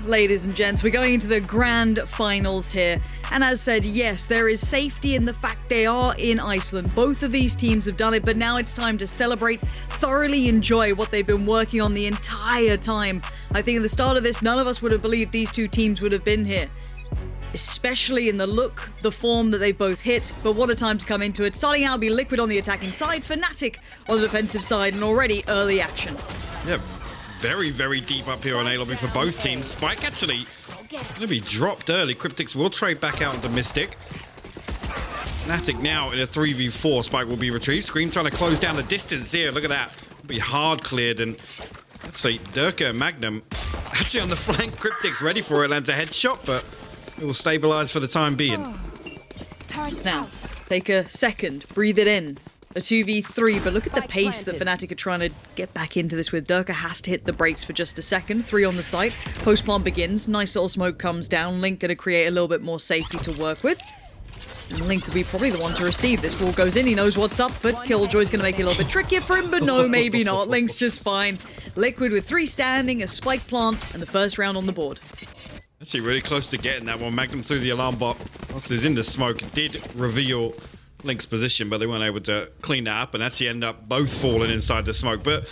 ladies and gents, we're going into the grand finals here. And as said, yes, there is safety in the fact they are in Iceland. Both of these teams have done it, but now it's time to celebrate, thoroughly enjoy what they've been working on the entire time. I think at the start of this, none of us would have believed these two teams would have been here. Especially in the look, the form that they both hit, but what a time to come into it. Starting out will be Liquid on the attacking side, FNATIC on the defensive side, and already early action. Yeah, very, very deep up here on A lobby for both teams. Spike actually going to be dropped early. Cryptics will trade back out into Mystic. FNATIC now in a 3v4. Spike will be retrieved. Scream trying to close down the distance here. Look at that. It'll be hard cleared, and let's see, Durka and Magnum actually on the flank. Cryptics ready for it. Lands a headshot, but it will stabilize for the time being. Now, take a second, breathe it in. A 2v3, but look at the pace that FNATIC are trying to get back into this with. Durka has to hit the brakes for just a second. 3 on the site. Post plant begins. Nice little smoke comes down. Link going to create a little bit more safety to work with. And Link will be probably the one to receive. This wall goes in. He knows what's up, but Killjoy's going to make it a little bit trickier for him, but no, maybe not. Link's just fine. Liquid with 3 standing, a spike plant, and the first round on the board. Actually really close to getting that one. Magnum through the alarm bot. Once he's in the smoke, did reveal Link's position, but they weren't able to clean that up and actually end up both falling inside the smoke. But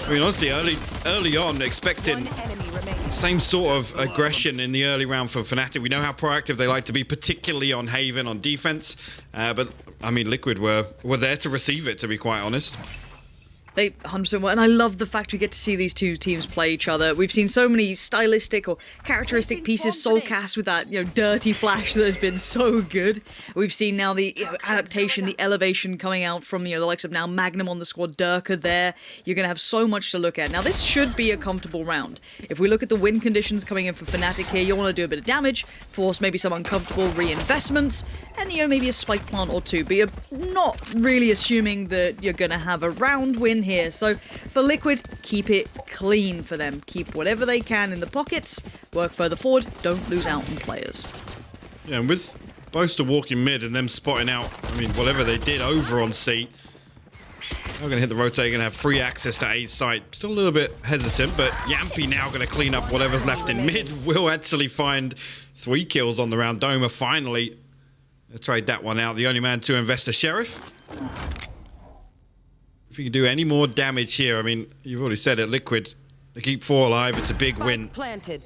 I mean, honestly, early on, expecting same sort of aggression in the early round for FNATIC. We know how proactive they like to be, particularly on Haven, on defense. But I mean, Liquid were there to receive it, to be quite honest. They 100% were, and I love the fact we get to see these two teams play each other. We've seen so many stylistic or characteristic pieces soulcast with that, dirty flash that has been so good. We've seen now the adaptation, the elevation coming out from the likes of now Magnum on the squad, Durka there. You're going to have so much to look at. Now this should be a comfortable round. If we look at the win conditions coming in for FNATIC here, you want to do a bit of damage, force maybe some uncomfortable reinvestments, and maybe a spike plant or two. But you're not really assuming that you're going to have a round win here. So for Liquid, keep it clean for them. Keep whatever they can in the pockets, work further forward, don't lose out on players. Yeah, and with Boaster walking mid and them spotting out, I mean, whatever they did over on C, they're going to hit the rotate, going to have free access to A's site. Still a little bit hesitant, but Yampy now going to clean up whatever's left in mid. Will actually find 3 kills on the round. Doma finally trade that one out. The only man to invest a Sheriff. If you can do any more damage here, I mean, you've already said it, Liquid, they keep 4 alive, it's a big win. Planted.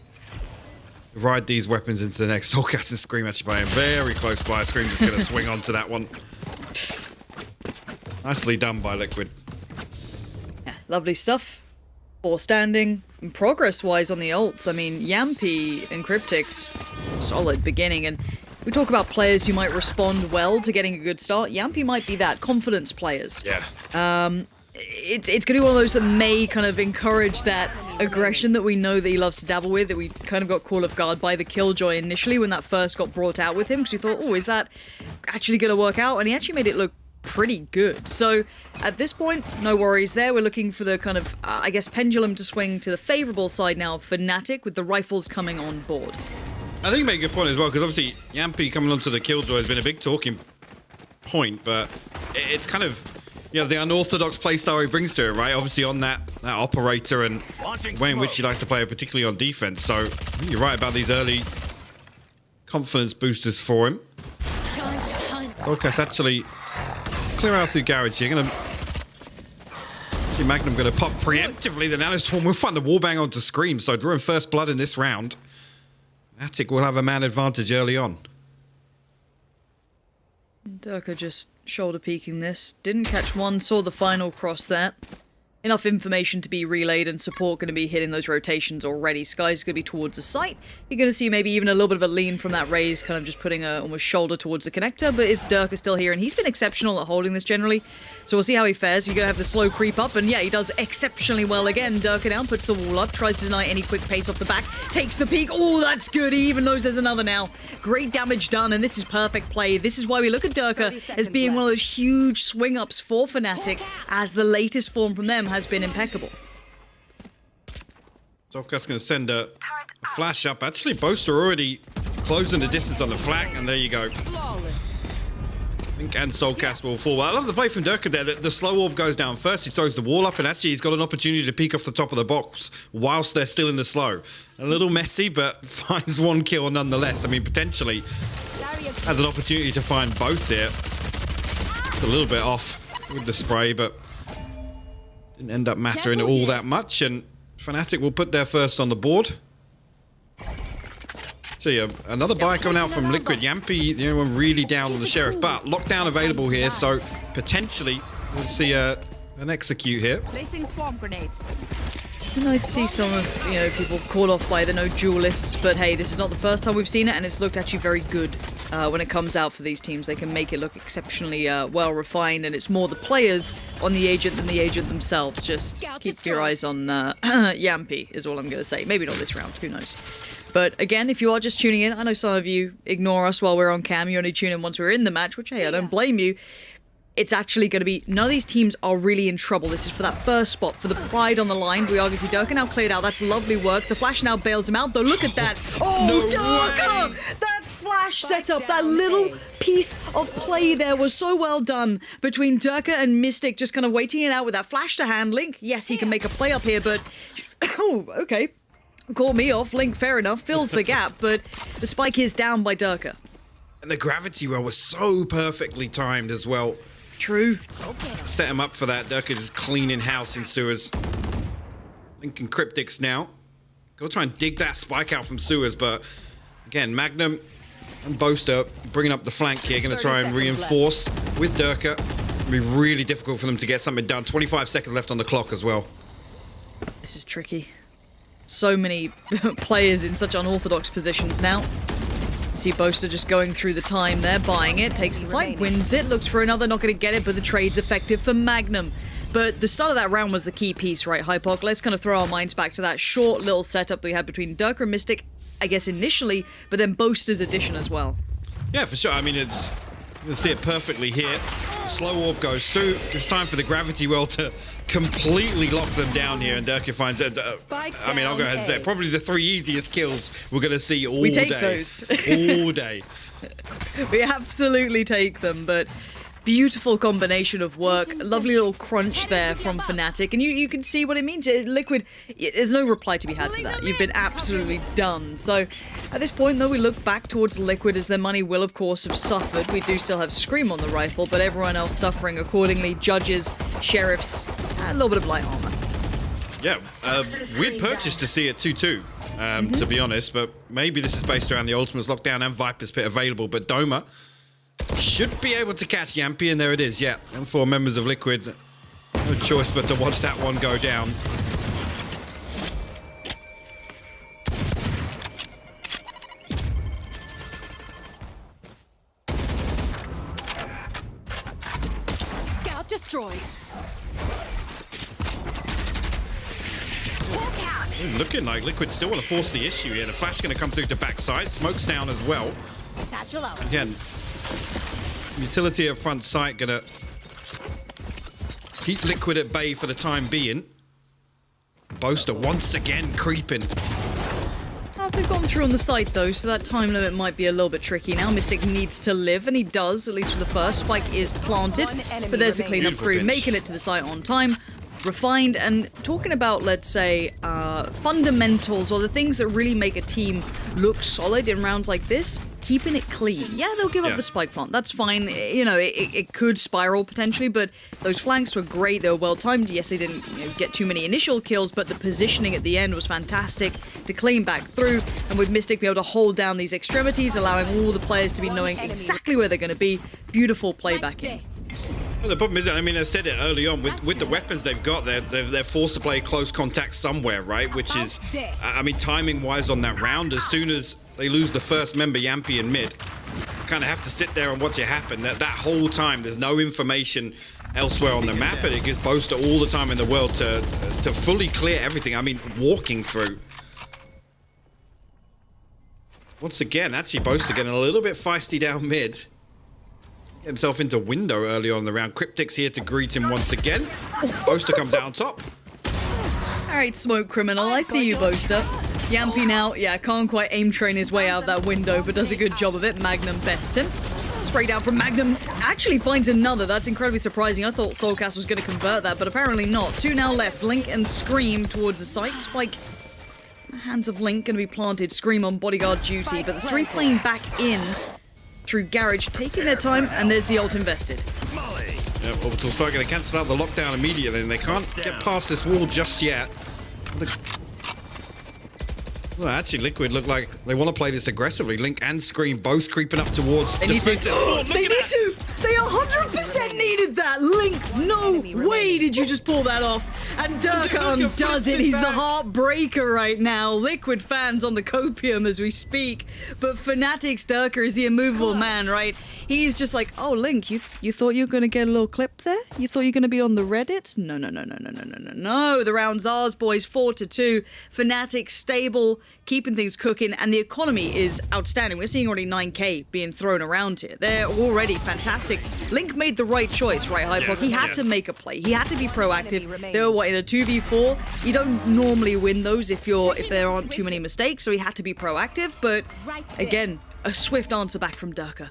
Ride these weapons into the next. Soulcast and Scream actually playing very close by. Scream just going to swing onto that one. Nicely done by Liquid. Yeah, lovely stuff. 4 standing. And progress-wise on the ults, I mean, Yampy and Cryptics, solid beginning, and we talk about players who might respond well to getting a good start. Yampy might be that. Confidence players. Yeah. It's going to be one of those that may kind of encourage that aggression that we know that he loves to dabble with, that we kind of got caught off guard by the Killjoy initially when that first got brought out with him, because we thought, oh, is that actually going to work out? And he actually made it look pretty good. So at this point, no worries there. We're looking for the kind of, I guess, pendulum to swing to the favourable side now for FNATIC, with the rifles coming on board. I think you make a good point as well, because obviously Yampy coming onto the Killjoy has been a big talking point, but it's kind of, the unorthodox playstyle he brings to it, right? Obviously on that operator and way in which he likes to play, particularly on defense. So I think you're right about these early confidence boosters for him. Soulcast actually clear out through garage here. Gonna see Magnum going to pop preemptively. The Nanoswarm will find the wallbang onto Scream, so drawing first blood in this round. FNATIC will have a man advantage early on. Durka just shoulder peeking this. Didn't catch one, saw the final cross there. Enough information to be relayed and support going to be hitting those rotations already. Sky's going to be towards the site. You're going to see maybe even a little bit of a lean from that raise, kind of just putting a almost shoulder towards the connector, but it's Durka still here, and he's been exceptional at holding this generally. So we'll see how he fares. You're going to have the slow creep up, and yeah, he does exceptionally well again. Durka now puts the wall up, tries to deny any quick pace off the back, takes the peek. Oh, that's good. He even knows there's another now. Great damage done, and this is perfect play. This is why we look at Durka as being one of those huge swing ups for FNATIC, as the latest form from them has been impeccable. Soulcast going to send a flash up. Actually, Boaster already closing the distance on the flank, and there you go. I think Link and Soulcast will fall. I love the play from Durka there. The slow orb goes down first. He throws the wall up, and actually he's got an opportunity to peek off the top of the box whilst they're still in the slow. A little messy, but finds one kill nonetheless. I mean, potentially has an opportunity to find both here. It's a little bit off with the spray, but didn't end up mattering all that much. And FNATIC will put their first on the board. See, another buy coming out from Liquid. Yampy, the only one really down on the Sheriff, but lockdown available here, so potentially we'll see an execute here. Placing swarm grenade. I'd see some of, people called off by the no duelists, but hey, this is not the first time we've seen it, and it's looked actually very good when it comes out for these teams. They can make it look exceptionally well refined, and it's more the players on the agent than the agent themselves. Just keep your eyes on Yampy is all I'm going to say. Maybe not this round, who knows. But again, if you are just tuning in, I know some of you ignore us while we're on cam. You only tune in once we're in the match, which, hey, I don't blame you. It's actually going to be... None of these teams are really in trouble. This is for that first spot, for the pride on the line. We obviously Durka now cleared out. That's lovely work. The flash now bails him out, though. Look at that. Oh, No Durka! way. That flash setup, that little piece of play there was so well done between Durka and Mystic, just kind of waiting it out with that flash to hand. Link, yes, he can make a play up here, but... Oh, okay. Call me off. Link, fair enough, fills the gap, but the spike is down by Durka. And the gravity roll was so perfectly timed as well. True. Set him up for that. Durka's cleaning house in sewers. Link and Cryptics now. Go try and dig that spike out from sewers, but again, Magnum and Boaster bringing up the flank here. Going to try and reinforce with Durka. It'll be really difficult for them to get something done. 25 seconds left on the clock as well. This is tricky. So many players in such unorthodox positions now. You see Boaster just going through the time there, buying it, takes the fight, wins it, looks for another, not going to get it, but the trade's effective for Magnum. But the start of that round was the key piece, right, Hypoc? Let's kind of throw our minds back to that short little setup that we had between Durka and Mystic, I guess initially, but then Boaster's addition as well. Yeah, for sure. I mean, it's... You'll see it perfectly here. The slow orb goes through. It's time for the gravity well to completely lock them down here, and Durka finds it. I mean, I'll go ahead and say it. Probably the 3 easiest kills we're going to see all day. We take those. All day. We absolutely take them, but beautiful combination of work. Lovely little crunch there from FNATIC, and you can see what it means. Liquid, there's no reply to be had to that. You've been absolutely done. So at this point, though, we look back towards Liquid as their money will, of course, have suffered. We do still have Scream on the rifle, but everyone else suffering accordingly. Judges, sheriffs, and a little bit of light armor. Yeah, we'd purchased to see it 2-2, to be honest, but maybe this is based around the Ultimates Lockdown and Viper's Pit available, but Doma should be able to catch Yampy, and there it is, yeah. And for members of Liquid, no choice but to watch that one go down. Scout destroy. Looking like Liquid still want to force the issue here. The flash going to come through to backside. Smoke's down as well. Satchel out. Again, utility at front sight going to keep Liquid at bay for the time being. Boaster once again creeping. Well, they've gone through on the site, though, so that time limit might be a little bit tricky now. Mystic needs to live, and he does, at least for the first. Spike is planted, but there's the cleanup crew, making it to the site on time. Refined, and talking about, let's say, fundamentals or the things that really make a team look solid in rounds like this, keeping it clean. Yeah, they'll give up the spike plant. That's fine. You know, it could spiral potentially, but those flanks were great. They were well timed. Yes, they didn't get too many initial kills, but the positioning at the end was fantastic to clean back through, and with Mystic be able to hold down these extremities, allowing all the players to be knowing exactly where they're going to be. Beautiful play back in. Well, the problem is, I mean, I said it early on, with the weapons they've got, they're forced to play close contact somewhere, right? Which is, I mean, timing-wise on that round, as soon as they lose the first member, Yampy in mid, you kind of have to sit there and watch it happen. That whole time, there's no information elsewhere on the map, and it gives Boaster all the time in the world to fully clear everything. I mean, walking through. Once again, actually, Boaster getting a little bit feisty down mid. Get himself into window early on in the round. Cryptic's here to greet him once again. Boaster comes out on top. All right, smoke criminal. I see you, Boaster. Yampy now, can't quite aim train his way out of that window, but does a good job of it. Magnum bests him. spray down from Magnum. Actually finds another. That's incredibly surprising. I thought Soulcast was going to convert that, but apparently not. 2 now left. Link and Scream towards the site. Spike. Hands of Link going to be planted. Scream on bodyguard duty, but the 3 playing back in through Garage, taking their time, and there's the ult invested. Yeah, Orbital Strike going to cancel out the lockdown immediately, and they can't get past this wall just yet. Well, actually, Liquid look like they want to play this aggressively. Link and Scream both creeping up towards They need to. They need to. They 100% needed that. Link, no way did you just pull that off. And Durka undoes it. He's the heartbreaker right now. Liquid fans on the copium as we speak. But FNATIC's Durka is the immovable man, right? He's just like, oh, Link, you thought you were going to get a little clip there? You thought you were going to be on the Reddit? No. The round's ours, boys. 4-2. FNATIC stable, keeping things cooking, and the economy is outstanding. We're seeing already 9k being thrown around here. They're already fantastic. Link made the right choice, right, Hypoc? He had to make a play. He had to be proactive. They were, in a 2v4? You don't normally win those if there aren't too many mistakes, so he had to be proactive, but again, a swift answer back from Durka.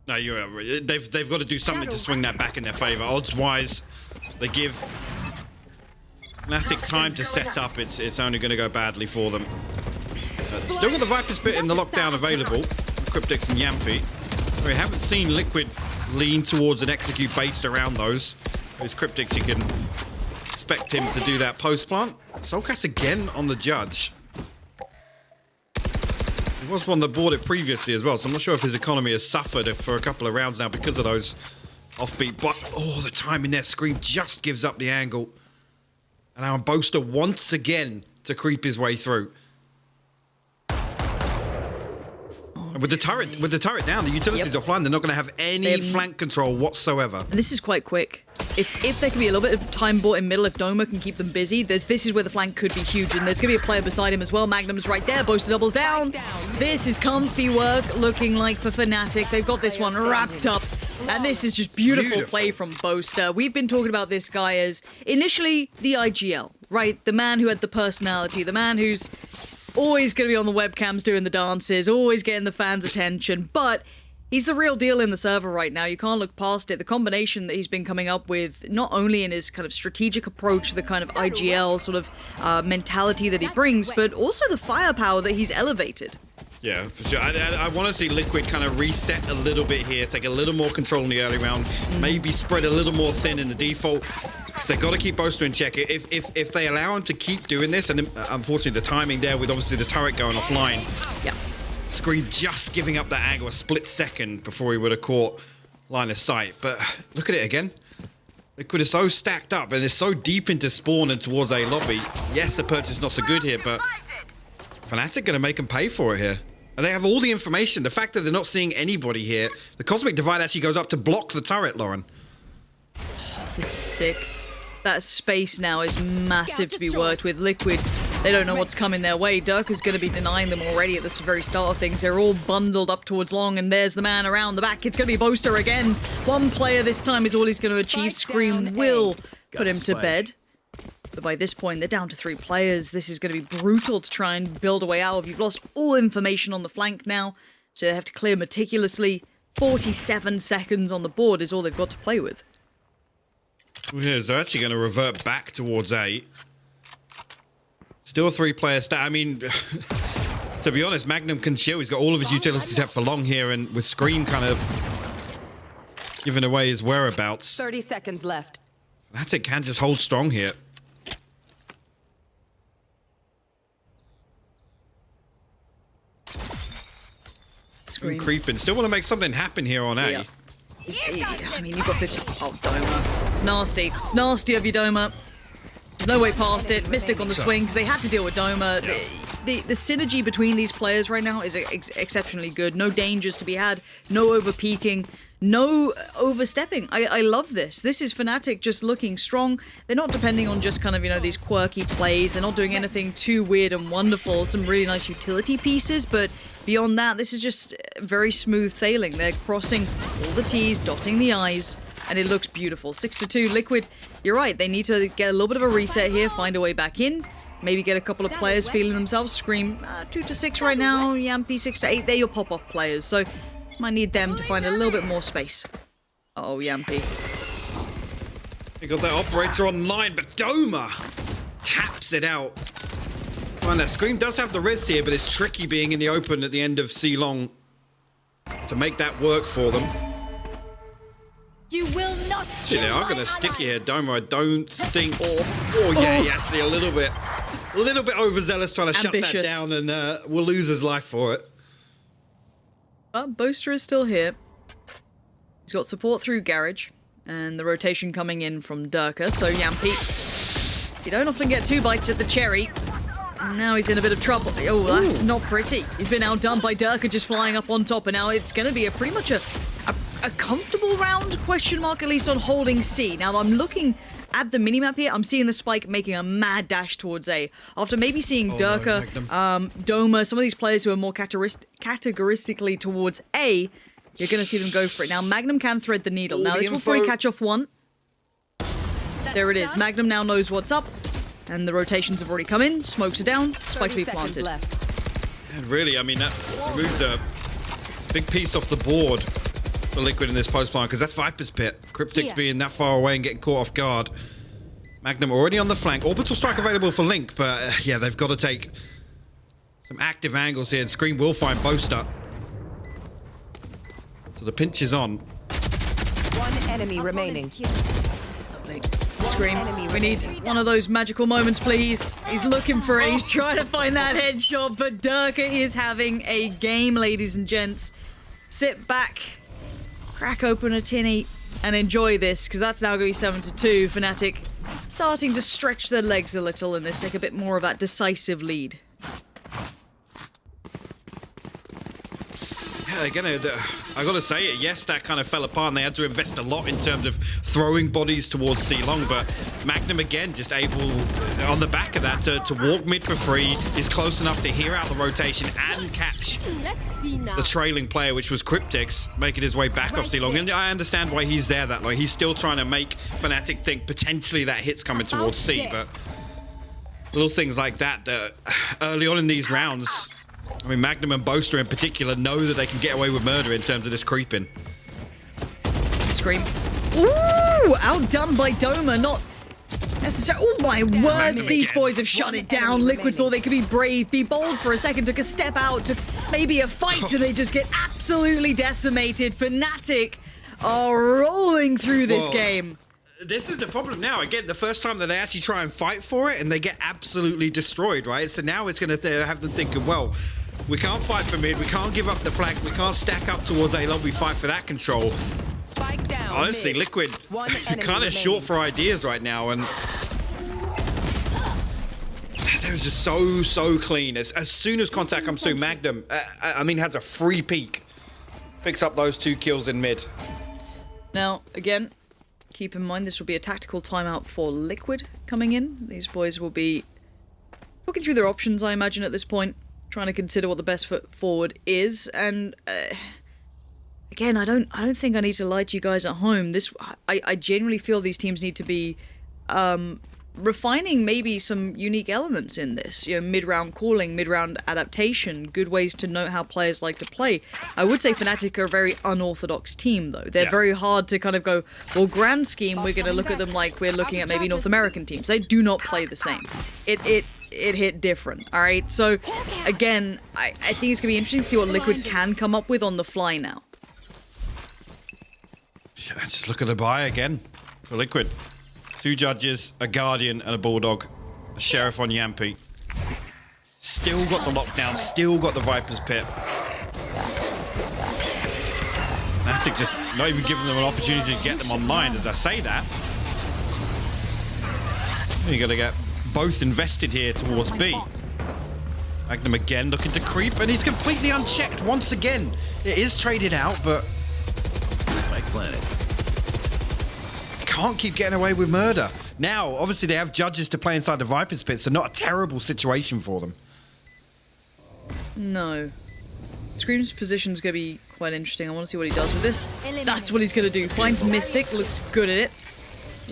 No, you're right. They've got to do something to swing that back in their favor. Odds-wise, they give FNATIC time to set up. It's only going to go badly for them. Still got the Viper Spit in the lockdown available. Cryptix and Yampi. We haven't seen Liquid lean towards an execute based around those. Those Cryptix, you can expect him to do that post-plant. Soulcast again on the judge. He was one that bought it previously as well, so I'm not sure if his economy has suffered for a couple of rounds now because of those offbeat. But, oh, the timing there. Scream just gives up the angle. And our Boaster once again to creep his way through. And with the turret down, the utility's offline, they're not going to have any flank control whatsoever. And this is quite quick. If there can be a little bit of time bought in middle, if Doma can keep them busy, this is where the flank could be huge, and there's going to be a player beside him as well. Magnum's right there, Boaster doubles down. This is comfy work looking like for FNATIC. They've got this one wrapped up, and this is just beautiful play from Boaster. We've been talking about this guy as initially the IGL, right? The man who had the personality, the man who's always going to be on the webcams doing the dances, always getting the fans' attention, but he's the real deal in the server right now. You can't look past it. The combination that he's been coming up with, not only in his kind of strategic approach, the kind of IGL sort of mentality that he brings, but also the firepower that he's elevated. Yeah, for sure. I want to see Liquid kind of reset a little bit here, take a little more control in the early round, maybe spread a little more thin in the default. Because they've got to keep Boaster in check. If they allow him to keep doing this, and unfortunately the timing there with obviously the turret going offline, Yeah. Scream just giving up that angle a split second before he would have caught line of sight. But look at it again. Liquid is so stacked up and is so deep into spawn and towards A lobby. Yes, the purchase is not so good here, but FNATIC going to make them pay for it here. And they have all the information. The fact that they're not seeing anybody here. The Cosmic Divide actually goes up to block the turret, Lauren. This is sick. That space now is massive to be worked with. Liquid, they don't know what's coming their way. Durka's going to be denying them already at the very start of things. They're all bundled up towards long, and there's the man around the back. It's going to be Boaster again. One player this time is all he's going to achieve. Scream will put him to bed. But by this point, they're down to 3 players. This is going to be brutal to try and build a way out of. You've lost all information on the flank now, so they have to clear meticulously. 47 seconds on the board is all they've got to play with. Yeah, they're actually going to revert back towards A. Still 3 player stat. I mean, to be honest, Magnum can chill. He's got all of his utilities set for long here, and with Scream kind of giving away his whereabouts. 30 seconds left. FNATIC can just hold strong here. Scream. Creeping. Still want to make something happen here on A. Yeah. I mean, you've got 50. Oh, Doma. It's nasty. It's nasty of you, Doma. There's no way past it. Mystic on the swing, because they had to deal with Doma. The synergy between these players right now is exceptionally good. No dangers to be had. No over-peaking. No overstepping. I love this. This is FNATIC just looking strong. They're not depending on just kind of, these quirky plays. They're not doing anything too weird and wonderful. Some really nice utility pieces, but beyond that, this is just very smooth sailing. They're crossing all the T's, dotting the I's, and it looks beautiful. 6-2, Liquid. You're right. They need to get a little bit of a reset here, find a way back in. Maybe get a couple of players feeling themselves. Scream 2-6 right now. Yampi 6-8. They're your pop-off players. So Might need them to find a little bit more space. Uh-oh, Yampy. They got that operator online, but Doma taps it out. Find that Scream does have the res here, but it's tricky being in the open at the end of C Long to make that work for them. You will not See, they are going to stick you here, Doma. I don't think. Oh yeah, see, a little bit overzealous trying to Ambitious. shut that down, and we'll lose his life for it. But Boaster is still here. He's got support through Garage, and the rotation coming in from Durka. So Yampy, you don't often get 2 bites at the cherry. Now he's in a bit of trouble. Oh, that's not pretty. He's been outdone by Durka just flying up on top, and now it's going to be pretty much a comfortable round, question mark, at least on holding C. Now I'm looking at the minimap here. I'm seeing the Spike making a mad dash towards A. After maybe seeing Durka, Doma, some of these players who are more categoristically towards A, you're going to see them go for it. Now Magnum can thread the needle. Now this will probably catch off one. There it is. Magnum now knows what's up. And the rotations have already come in. Smokes are down. Spike to be planted. And really, I mean, that removes a big piece off the board for Liquid in this post plant, because that's Viper's Pit. Cryptic's being that far away and getting caught off guard. Magnum already on the flank. Orbital strike available for Link, but yeah, they've got to take some active angles here, and Scream will find Boaster. So the pinch is on. One enemy remaining. Scream. We need one of those magical moments, please. He's looking for it. He's trying to find that headshot, but Durka is having a game, ladies and gents. Sit back, crack open a tinny, and enjoy this, because that's now going to be 7-2. FNATIC starting to stretch their legs a little in this, take a bit more of that decisive lead. Yeah, again, I gotta say it. Yes, that kind of fell apart, and they had to invest a lot in terms of throwing bodies towards C Long. But Magnum again, just able on the back of that to walk mid for free, is close enough to hear out the rotation and catch the trailing player, which was Cryptic's, making his way back off C Long. And I understand why he's there that long. He's still trying to make FNATIC think potentially that hit's coming towards C, but little things like that early on in these rounds. I mean, Magnum and Boaster in particular know that they can get away with murder in terms of this creeping. Scream. Ooh! Outdone by Doma, not necessarily. Oh my word, these boys have shut it down. Liquid thought they could be brave, be bold for a second, took a step out, took maybe a fight, and they just get absolutely decimated. FNATIC are rolling through this game. This is the problem now. Again, the first time that they actually try and fight for it, and they get absolutely destroyed, right? So now it's going to have them thinking, well, we can't fight for mid, we can't give up the flank, we can't stack up towards A-Long, we fight for that control. Spike down. Honestly, mid. Liquid One enemy kind of short for ideas right now, and they was just so clean. As soon as contact comes through, Magnum, I mean, has a free peek. Picks up those 2 kills in mid. Now, again, keep in mind this will be a tactical timeout for Liquid coming in. These boys will be talking through their options, I imagine, at this point, trying to consider what the best foot forward is. And again, I don't think I need to lie to you guys at home. I genuinely feel these teams need to be refining maybe some unique elements in this. You know, mid-round calling, mid-round adaptation, good ways to know how players like to play. I would say FNATIC are a very unorthodox team, though. They're very hard to kind of go, well, grand scheme, we're going to look at them like we're looking at maybe North American teams. They do not play the same. It hit different, all right? So, again, I think it's going to be interesting to see what Liquid can come up with on the fly now. Yeah, just look at the buy again for Liquid. 2 judges, a Guardian, and a Bulldog. A Sheriff on Yampy. Still got the lockdown, still got the Viper's Pit. FNATIC just not even giving them an opportunity to get them online as I say that. You gotta get both invested here towards B. Magnum again looking to creep, and he's completely unchecked once again. It is traded out, but Spike planted. Can't keep getting away with murder. Now, obviously, they have judges to play inside the Viper's Pit, so not a terrible situation for them. No. Scream's position's going to be quite interesting. I want to see what he does with this. That's what he's going to do. Finds Mystic, looks good at it.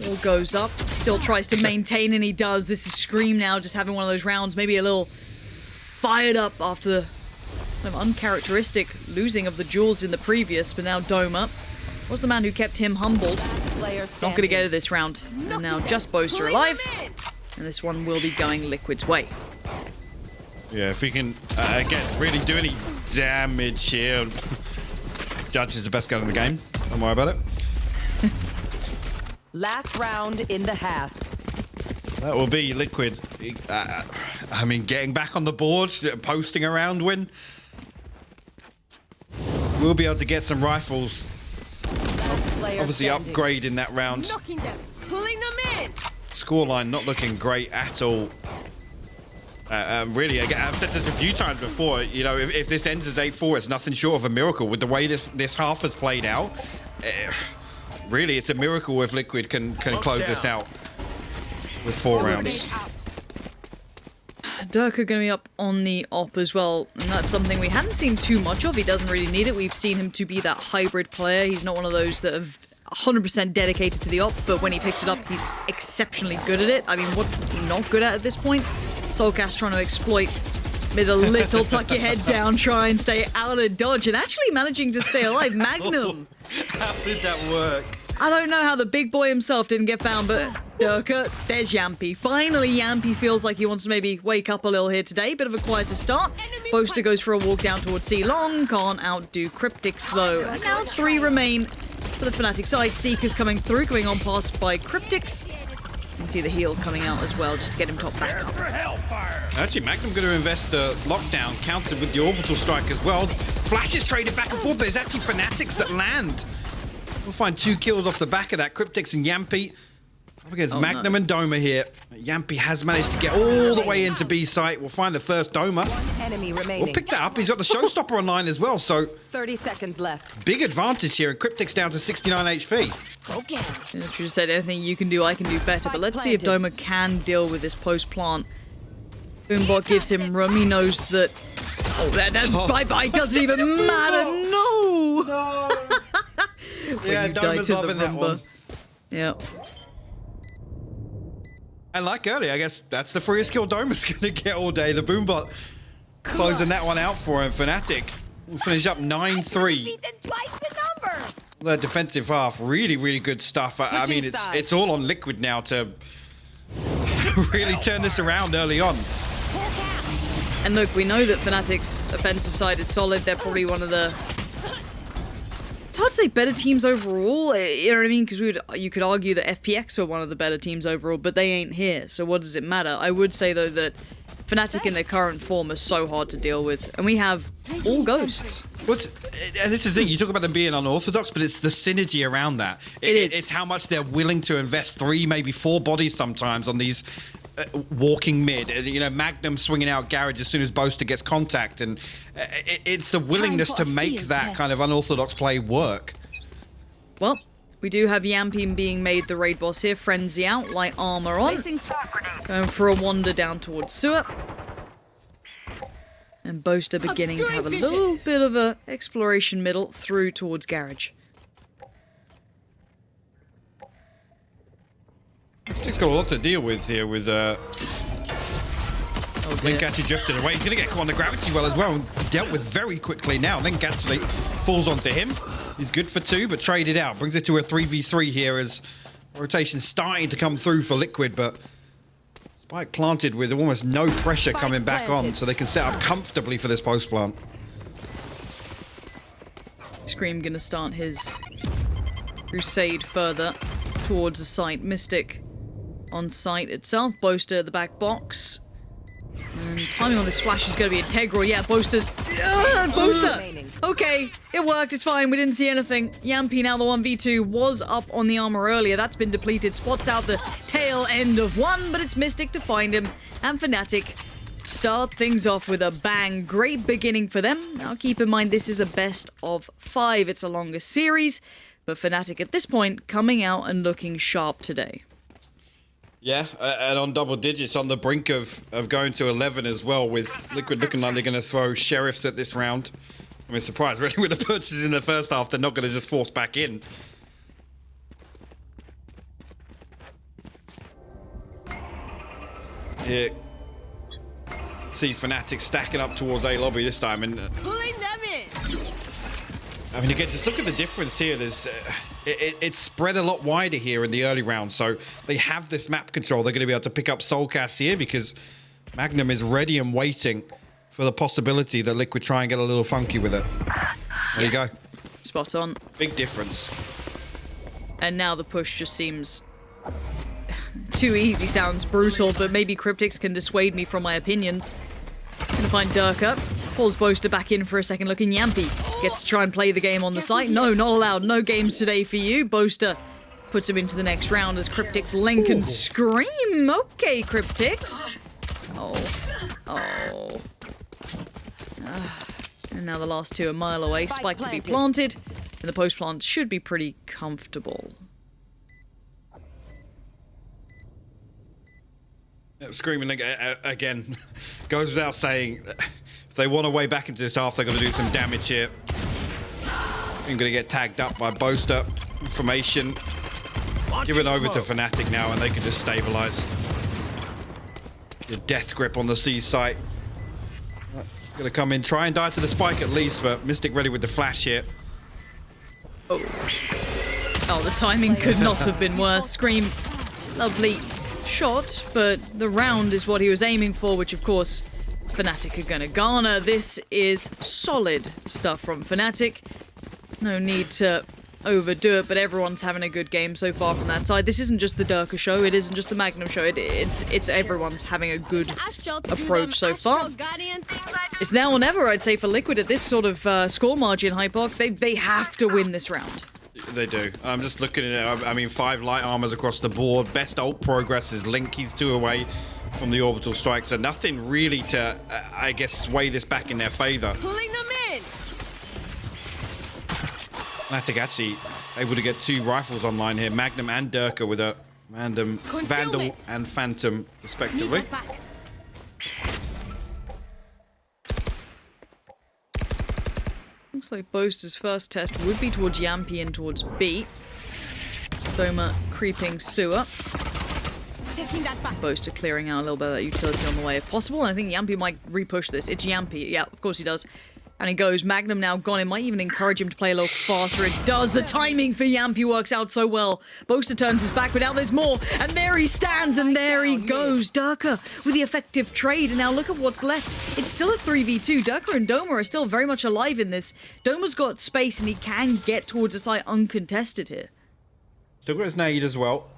Wall goes up, still tries to maintain, and he does. This is Scream now, just having one of those rounds, maybe a little fired up after Kind of uncharacteristic losing of the jewels in the previous, but now Doma was the man who kept him humbled. Player Not going to standing. get it this round. And now just Boaster alive. And this one will be going Liquid's way. Yeah, if he can, again, really do any damage here. Judge is the best gun in the game. Don't worry about it. Last round in the half. That will be Liquid. I mean, getting back on the board, posting around win. We'll be able to get some rifles. Player Obviously standing. upgrade in that round. Knocking them, pulling them in. Scoreline not looking great at all. Really, again, I've said this a few times before. You know, if this ends as 8-4, it's nothing short of a miracle. With the way this half has played out, really, it's a miracle if Liquid can close this out with 4 rounds. Durka going to be up on the op as well, and that's something we hadn't seen too much of. He doesn't really need it. We've seen him to be that hybrid player. He's not one of those that have 100% dedicated to the op, but when he picks it up, he's exceptionally good at it. I mean, what's he not good at this point? Soulcast trying to exploit with a little tuck your head down, try and stay out of dodge, and actually managing to stay alive. Magnum. How did that work? I don't know how the big boy himself didn't get found, but Durka, there's Yampy. Finally, Yampy feels like he wants to maybe wake up a little here today. Bit of a quieter start. Boaster goes for a walk down towards C Long. Can't outdo Cryptics, though. And now 3 remain for the FNATIC side. Seeker's coming through, going on past by Cryptics. You can see the heal coming out as well, just to get him top back up. Actually, Magnum going to invest the lockdown, countered with the orbital strike as well. Flashes traded back and forth, but it's actually Fanatics that land. We'll find 2 kills off the back of that. Cryptics and Yampy up against Magnum and Doma here. Yampy has managed to get all the way into B site. We'll find the first Doma. Enemy We'll remaining. pick that up. He's got the showstopper online as well, so 30 seconds left. big advantage here. And Cryptics down to 69 HP. You just said anything you can do, I can do better. But let's see if Doma can deal with this post plant. Boombot gives him room. He knows that. Oh, that bye-bye doesn't even matter. No. Yeah, you die Doma's to the loving that Roomba. one. Yeah. And like earlier, I guess that's the freest kill Doma's going to get all day. The Boombot closing that one out for him. Fnatic will finish up 9-3. Beat them twice the number. The defensive half, really, really good stuff. I mean, Switching sides. it's all on Liquid now to really turn this around early on. And look, we know that Fnatic's offensive side is solid. They're probably one of the... It's hard to say better teams overall, you know what I mean? Because you could argue that FPX are one of the better teams overall, but they ain't here, so what does it matter? I would say, though, that Fnatic in their current form are so hard to deal with, and we have all ghosts. And this is the thing, you talk about them being unorthodox, but it's the synergy around that. It is. It's how much they're willing to invest 3, maybe 4 bodies sometimes on these walking mid. You know, Magnum swinging out Garage as soon as Boaster gets contact, and it's the willingness to make that kind of unorthodox play work. Well, we do have Yampin being made the raid boss here. Frenzy out, light armor on. Going for a wander down towards sewer. And Boaster beginning to have a little bit of a exploration middle through towards Garage. He's got a lot to deal with here with Link actually drifted away. He's going to get caught on the gravity well as well, and dealt with very quickly now. Link actually falls onto him. He's good for 2, but traded out. Brings it to a 3v3 here as rotation's starting to come through for Liquid, but Spike planted with almost no pressure coming back on, so they can set up comfortably for this post plant. Scream gonna start his crusade further towards the site. Mystic on site itself. Boaster at the back box. And timing on this flash is going to be integral. Yeah, Boaster. Boaster! Okay, it worked. It's fine. We didn't see anything. Yampy now the 1v2 was up on the armor earlier. That's been depleted. Spots out the tail end of one, but it's Mystic to find him. And Fnatic start things off with a bang. Great beginning for them. Now keep in mind this is a best of 5. It's a longer series, but Fnatic at this point coming out and looking sharp today. Yeah, and on double digits, on the brink of going to 11 as well, with Liquid looking like they're going to throw Sheriffs at this round. I mean, surprised really with the purchases in the first half, they're not going to just force back in. Here, see FNATIC stacking up towards A lobby this time, and Pulling them in. I mean, again, just look at the difference here. There's it's spread a lot wider here in the early round, so they have this map control. They're going to be able to pick up Soulcast here because Magnum is ready and waiting for the possibility that Liquid try and get a little funky with it. There you go. Spot on. Big difference. And now the push just seems too easy. Sounds brutal, but maybe Cryptics can dissuade me from my opinions. Gonna find Durka. Pulls Boaster back in for a second look, and Yampy gets to try and play the game on the site. No, not allowed. No games today for you. Boaster puts him into the next round as Cryptics link and scream. Okay, Cryptics. Oh. And now the last two a mile away. Spike to be planted. And the post plant should be pretty comfortable. Screaming again goes without saying. If they want a way back into this half, they're going to do some damage here. I'm going to get tagged up by Boaster. Information. Give it over to FNATIC now, and they can just stabilize. The death grip on the C site. Going to come in, try and die to the spike at least, but Mystic ready with the flash here. Oh, the timing could not have been worse. Scream, lovely shot, but the round is what he was aiming for, which of course FNATIC are going to garner. This is solid stuff from FNATIC. No need to overdo it, but everyone's having a good game so far from that side. This isn't just the Durka show, it isn't just the Magnum show, it's everyone's having a good approach so far. It's now or never, I'd say, for Liquid at this sort of score margin, Hypoc. They have to win this round. They do. I'm just looking at it. I mean, 5 light armors across the board. Best ult progress is Link. He's 2 away from the orbital strike, so nothing really to, I guess, sway this back in their favor. Pulling them in. FNATIC actually able to get 2 rifles online here. Magnum and Durka with a random Vandal and Phantom, respectively. Looks like Boaster's first test would be towards Yampy and towards B. Doma creeping sewer. Taking that back. Boaster clearing out a little bit of that utility on the way if possible, and I think Yampy might repush this. It's Yampy. Yeah, of course he does. And he goes. Magnum now gone. It might even encourage him to play a little faster. It does. The timing for Yampy works out so well. Boaster turns his back, but now there's more. And there he stands, and there he goes. Durka with the effective trade. And now look at what's left. It's still a 3v2. Durka and Doma are still very much alive in this. Doma's got space, and he can get towards the site uncontested here. Still got his nade as well.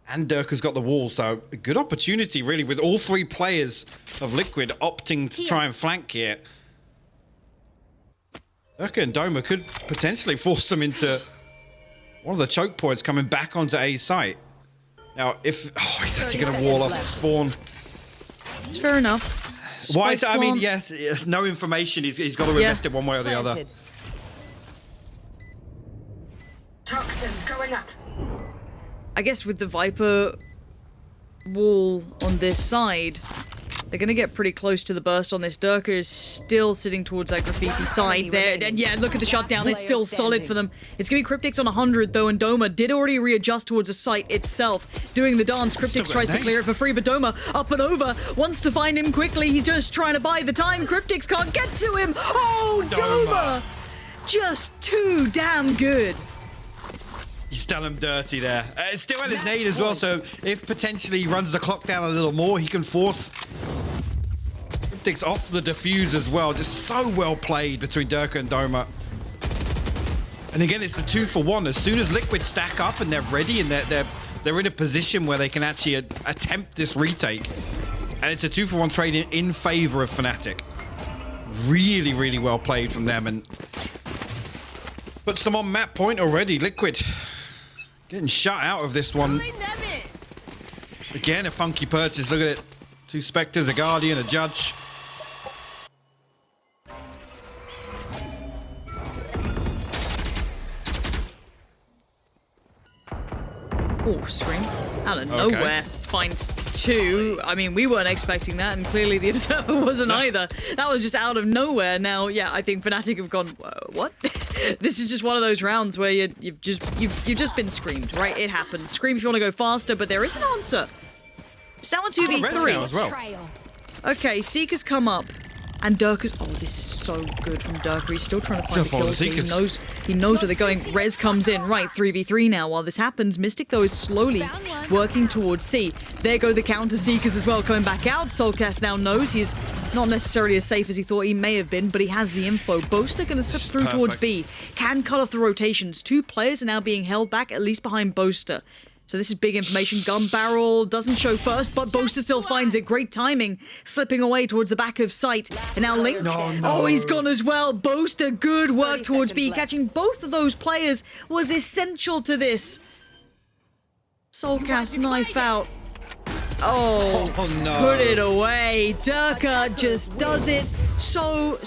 And Durka's got the wall, so a good opportunity, really, with all 3 players of Liquid opting to try and flank here. Durka and Doma could potentially force them into one of the choke points coming back onto A's site. Now, if... Oh, he's actually going to wall off the spawn. It's fair enough. Why is it? I mean, yeah, no information. He's got to invest it one way or the other. Toxins going up. I guess with the Viper wall on this side, they're going to get pretty close to the burst on this. Durka is still sitting towards that graffiti side there. And yeah, look at the shutdown. It's still solid for them. It's going to be Cryptics on 100, though, and Doma did already readjust towards the site itself. Doing the dance, Cryptics tries to clear it for free, but Doma up and over, wants to find him quickly. He's just trying to buy the time. Cryptics can't get to him. Oh, Doma! Just too damn good. He's done him dirty there. It's still at his nade as well, so if potentially he runs the clock down a little more, he can force Cryptics off the defuse as well. Just so well played between Durka and Doma. And again, it's the 2-for-1. As soon as Liquid stack up and they're ready and they're in a position where they can actually attempt this retake. And it's a 2-for-1 trade in favor of FNATIC. Really, really well played from them, and puts them on map point already. Liquid getting shut out of this one. Again, a funky purchase. Look at it. 2 Spectres, a Guardian, a Judge. Oh, Scream. Out of nowhere. Finds 2. I mean, we weren't expecting that, and clearly the Observer wasn't either. That was just out of nowhere. Now, yeah, I think FNATIC have gone, what? This is just one of those rounds where you've just been screamed, right? It happens. Scream if you want to go faster, but there is an answer. It's now on 2v3. As well. Okay, Seeker's come up. And Durka's... Oh, this is so good from Durka. He's still trying to find the Still kills. following He knows where they're going. Rez comes in. Right, 3v3 now. While this happens, Mystic, though, is slowly working towards C. There go the counter Seekers as well, coming back out. Soulcast now knows he's not necessarily as safe as he thought he may have been, but he has the info. Boaster going to slip through towards B. Can cut off the rotations. 2 players are now being held back, at least behind Boaster. So this is big information. Gun barrel doesn't show first, but Boaster still finds it. Great timing. Slipping away towards the back of sight. And now Link. Oh, he's gone as well. Boaster, good work towards B. Catching both of those players was essential to this. Soulcast knife out. Oh, no. Put it away. Durka just does it so